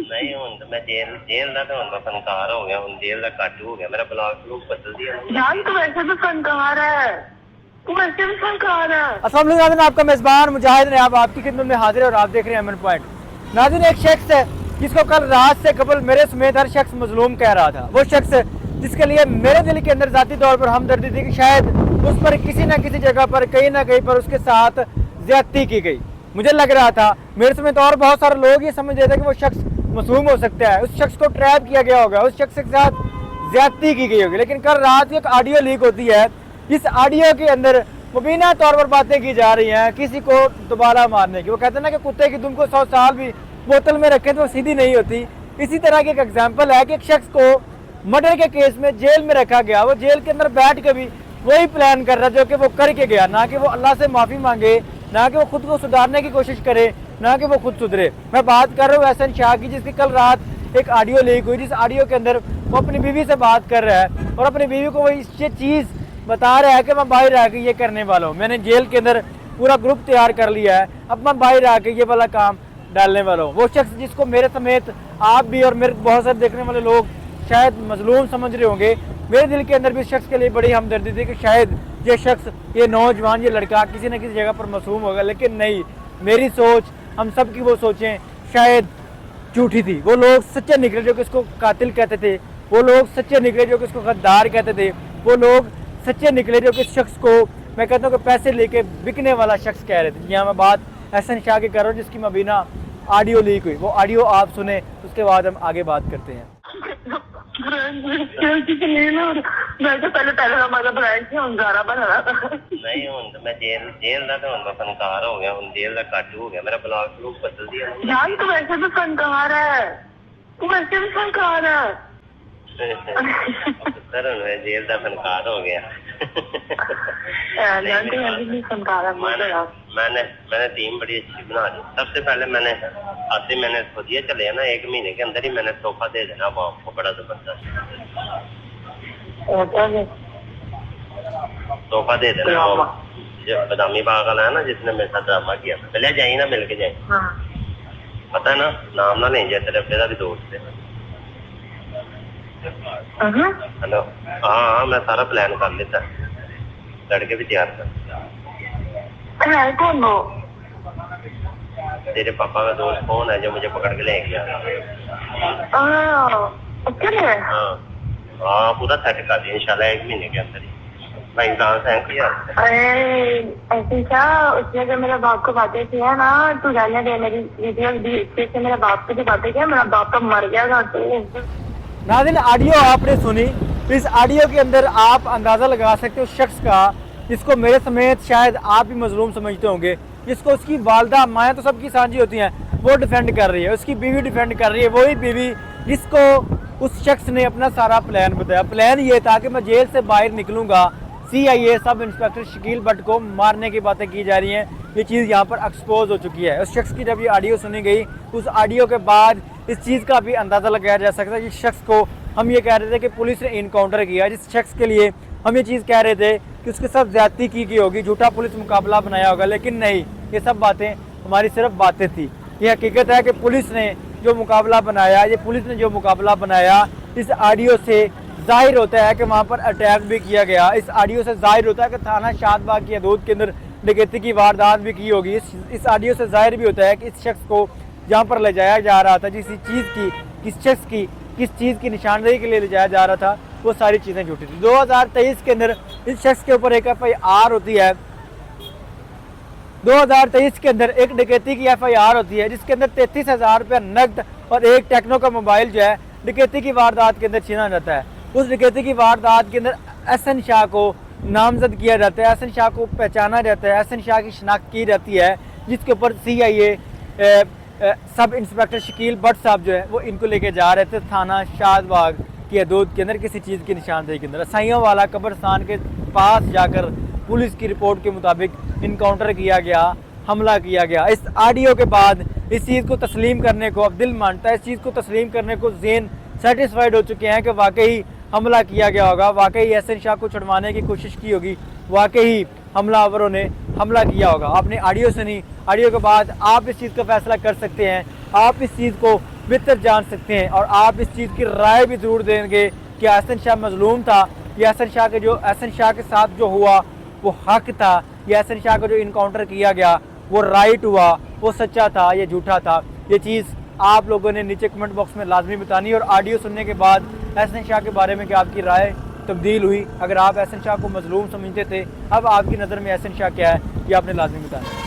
नहीं हूं तो मैं जेल का तो मैं फनकार हो गया, हूं जेल का कट हो गया, मेरा ब्लॉग बदल दिया जान। तू वैसे भी फनकार है, तू वैसे भी फनकार है। अस्सलाम वालेकुम नाज़रीन, आपका मेज़बान मुजाहिद ने आपकी खिदमत में हाजिर है और आप देख रहे हैं एमएन पॉइंट। नाज़रीन, एक शख्स है जिसको कल रात से कबल मेरे समेत हर शख्स मजलूम कह रहा था। वो शख्स जिसके लिए मेरे दिल के अंदर ज़ाती तौर पर हमदर्दी थी कि शायद उस पर किसी न किसी जगह पर कहीं ना कहीं पर उसके साथ ज्यादती की गई। मुझे लग रहा था, मेरे समेत और बहुत सारे लोग ये समझ रहे थे कि वो शख्स मासूम हो सकता है, उस शख्स को ट्रैप किया गया होगा, उस शख्स के साथ ज्यादती की गई होगी। लेकिन कल रात एक ऑडियो लीक होती है, इस ऑडियो के अंदर मुबीना तौर पर बातें की जा रही हैं किसी को दोबारा मारने की। वो कहते हैं ना कि कुत्ते की दुम को 100 साल भी बोतल में रखें तो वो सीधी नहीं होती। इसी तरह की एक एग्जाम्पल है कि एक शख्स को मर्डर के केस में जेल में रखा गया, वो जेल के अंदर बैठ के भी वही प्लान कर रहा जो कि वो करके गया, ना कि वो अल्लाह से माफ़ी मांगे, ना कि वो खुद को सुधारने की कोशिश करे, ना कि वो खुद सुधरे। मैं बात कर रहा हूँ एहसन शाह की, जिसकी कल रात एक ऑडियो लीक हुई, जिस ऑडियो के अंदर वो अपनी बीवी से बात कर रहा है और अपनी बीवी को वो ये चीज़ बता रहा है कि मैं बाहर आके ये करने वाला हूँ, मैंने जेल के अंदर पूरा ग्रुप तैयार कर लिया है, अब मैं बाहर आके ये वाला काम डालने वाला हूँ। वो शख्स जिसको मेरे समेत आप भी और मेरे बहुत सारे देखने वाले लोग शायद मजलूम समझ रहे होंगे, मेरे दिल के अंदर भी इस शख्स के लिए बड़ी हमदर्दी थी कि शायद ये शख्स, ये नौजवान, ये लड़का किसी न किसी जगह पर मासूम होगा। लेकिन नहीं, मेरी सोच, हम सब की वो सोचें शायद झूठी थी। वो लोग सच्चे निकले जो कि इसको कातिल कहते थे, वो लोग सच्चे निकले जो कि इसको गद्दार कहते थे, वो लोग सच्चे निकले जो कि इस शख्स को मैं कहता हूँ कि पैसे लेके बिकने वाला शख्स कह रहे थे। यहाँ मैं बात एहसन शाह की कर रहा हूँ जिसकी मुबीना ऑडियो लीक हुई। वो ऑडियो आप सुने, उसके बाद हम आगे बात करते हैं। मैं तो पहले हमारा ब्रांड से अंगारा बना रहा था। नहीं हूं तो मैं जेल का तो मैं फनकार हो गया, हूं जेल का कट हो गया, मेरा ब्लॉग बदल दिया जान। तू वैसे भी फनकार है, तू वैसे भी फनकार है। सर मैं जेल का फनकार हो गया। जान तू वैसे भी फनकार है। मैंने टीम बड़ी अच्छी बना दी। सबसे पहले मैंने सोचिए चले ना 1 महीने के अंदर ही मैंने तोहफा दे देना वो आपको, बड़ा जबरदस्त तोहफा दे देना। वो जो बदामी बाग वाला है ना जिसने मेरे साथ ड्रामा किया, पहले जाइए ना, मिल के जाए। पता है ना, नाम ना नहीं जाए, तेरे अपने का भी दोस्त है। हेलो, हाँ मैं सारा प्लान कर लेता, लड़के भी तैयार कर। कौन हो? तेरे पापा का दोस्त कौन है जो मुझे पकड़ के ले गया? हाँ पूरा सेट कर दिया इंशाल्लाह 1 महीने के अंदर ही। भाई एग्जाम है क्लियर। ऐसे क्या, उसने जो मेरे बाप को बातें की है ना, तू जाने दे, मेरी वीडियो से मेरे बाप को जो बातें किया, मेरा बाप तो मर गया था। नाज़रीन, ऑडियो आपने सुनी, इस ऑडियो के अंदर आप अंदाज़ा लगा सकते हो शख्स का जिसको मेरे समेत शायद आप भी मजलूम समझते होंगे, जिसको उसकी वालदा, माएँ तो सबकी साझी होती हैं, वो डिफेंड कर रही है, उसकी बीवी डिफेंड कर रही है, वही बीवी जिसको उस शख्स ने अपना सारा प्लान बताया। प्लान ये था कि मैं जेल से बाहर निकलूँगा, CIA sub inspector Shakeel Bhatt को मारने की बातें की जा रही हैं। ये चीज़ यहाँ पर एक्सपोज हो चुकी है। उस शख्स की जब ये ऑडियो सुनी गई, उस ऑडियो के बाद इस चीज़ का भी अंदाज़ा लगाया जा सकता है कि शख्स को हम ये कह रहे थे कि पुलिस ने इनकाउंटर किया, जिस शख्स के लिए हम ये चीज़ कह रहे थे कि उसके साथ ज्यादती की गई होगी, झूठा पुलिस मुकाबला बनाया होगा। लेकिन नहीं, ये सब बातें हमारी सिर्फ बातें थी। ये हकीकत है कि पुलिस ने जो मुकाबला बनाया, ये पुलिस ने जो मुकाबला बनाया, इस ऑडियो से जाहिर होता है कि वहाँ पर अटैक भी किया गया। इस ऑडियो से जाहिर होता है कि थाना शादबाग की हदूद के अंदर डकैती की वारदात भी की होगी। इस ऑडियो से जाहिर भी होता है कि इस शख्स को जहाँ पर ले जाया जा रहा था, जिस चीज़ की, किस शख्स की, किस चीज़ की निशानदेही के लिए ले जाया जा रहा था, वो सारी चीज़ें झूठी थी। 2023 के अंदर इस शख्स के ऊपर एक FIR होती है। 2023 के अंदर एक डकैती की FIR होती है जिसके अंदर 33,000 रुपया नकद और एक टेक्नो का मोबाइल जो है डकैती की वारदात के अंदर छीना जाता है। उस डकैती की वारदात के अंदर एहसन शाह को नामजद किया जाता है, एहसन शाह को पहचाना जाता है, एहसन शाह की शिनाख्त की जाती है, जिसके ऊपर CIA sub inspector Shakeel Bhatt साहब जो है वो इनको लेके जा रहे थे थाना शादबाग की हदूद के अंदर किसी चीज़ की निशानदेही के अंदर। साइयों वाला कब्रस्तान के पास जाकर पुलिस की रिपोर्ट के मुताबिक इनकाउंटर किया गया, हमला किया गया। इस ऑडियो के बाद इस चीज़ को तस्लीम करने को, अब दिल मानता है, इस चीज़ को तस्लीम करने को ज़हन सेटिस्फाइड हो चुके हैं कि वाकई हमला किया गया होगा, वाकई एहसन शाह को छुड़वाने की कोशिश की होगी, वाकई हमलावरों ने हमला किया होगा। आपने ऑडियो सुनी, ऑडियो के बाद आप इस चीज़ का फैसला कर सकते हैं, आप इस चीज़ को बेहतर जान सकते हैं। और आप इस चीज़ की राय भी ज़रूर देंगे कि हसन शाह मजलूम था, या हसन शाह के साथ जो हुआ वो हक था, या हसन शाह का जो इनकाउंटर किया गया वो राइट हुआ, वो सच्चा था या झूठा था। ये चीज़ आप लोगों ने नीचे कमेंट बॉक्स में लाजमी बतानी। और ऑडियो सुनने के बाद हसन शाह के बारे में क्या आपकी राय तब्दील हुई? अगर आप हसन शाह को मजलूम समझते थे, अब आपकी नज़र में हसन शाह क्या है, ये आपने लाजमी बताना।